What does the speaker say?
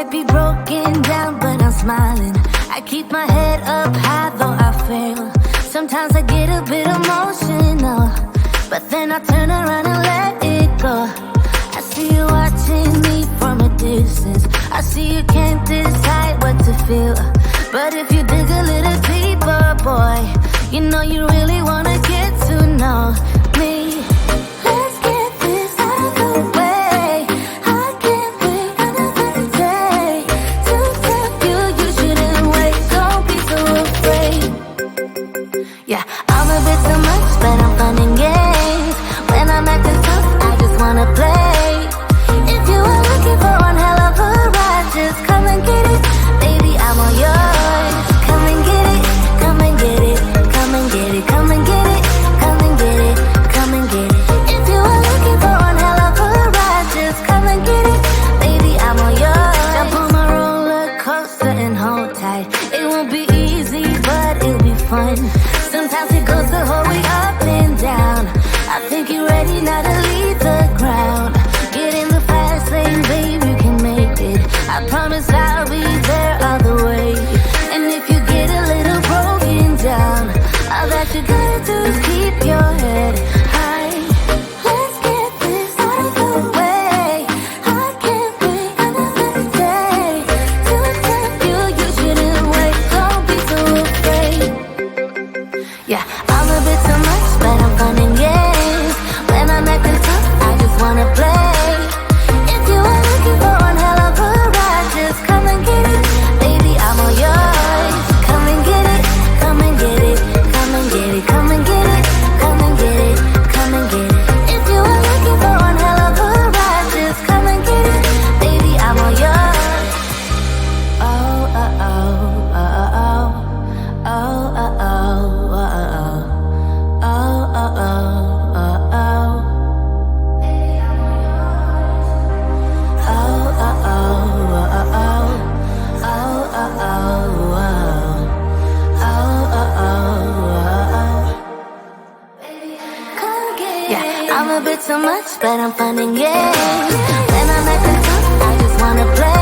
might be broken down, but I'm smiling. I keep my head up high, though I fail. Sometimes I get a bit emotional, but then I turn around and let it go. I see you watching me from a distance. I see you can't decide what to feel, but if you dig a little deeper, boy, you know you really wanna get to know me. Let's get this out of the way. I can't wait another day to tell you you shouldn't wait. Don't be so afraid. Yeah, I'm a bit too much, but I'm fun and games. When I'm acting tough, I just wanna play. If you are looking for one hell of a ride, just come and get it. Baby, I'm all yours. Come and get it, come and get it, come and get it, come and get it, come and get it, come and get it. If you are looking for one hell of a ride, just come and get it. Baby, I'm all yours. Jump on my roller coaster and hold tight. It won't be easy, but it'll be fun. Sometimes it goes the whole way up and down. I think you're ready now to leave the ground. Get in the fast lane, babe, you can make it. I promise I'll be there all the way. And if you get a little broken down, all that you gotta do is keep your head high. Let's get this out of the way. I can't wait another day to tell you you shouldn't wait. Don't be so afraid. Yeah, I'm a bit too much, but I'm fun and games. When I'm acting tough, I just wanna play. If you are looking for one hell of a ride, just come and get it. Baby, I'm all yours. Come and get it, come and get it, come and get it, come and get it, come and get it, come and get it. If you are looking for one hell of a ride, just come and get it. Baby, I'm all yours. Oh, oh, oh, oh, oh, oh, oh, oh, oh, oh, oh, oh, oh, oh. Yeah, I'm a bit too much, but I'm fun and games. When I'm acting tough, I just wanna play.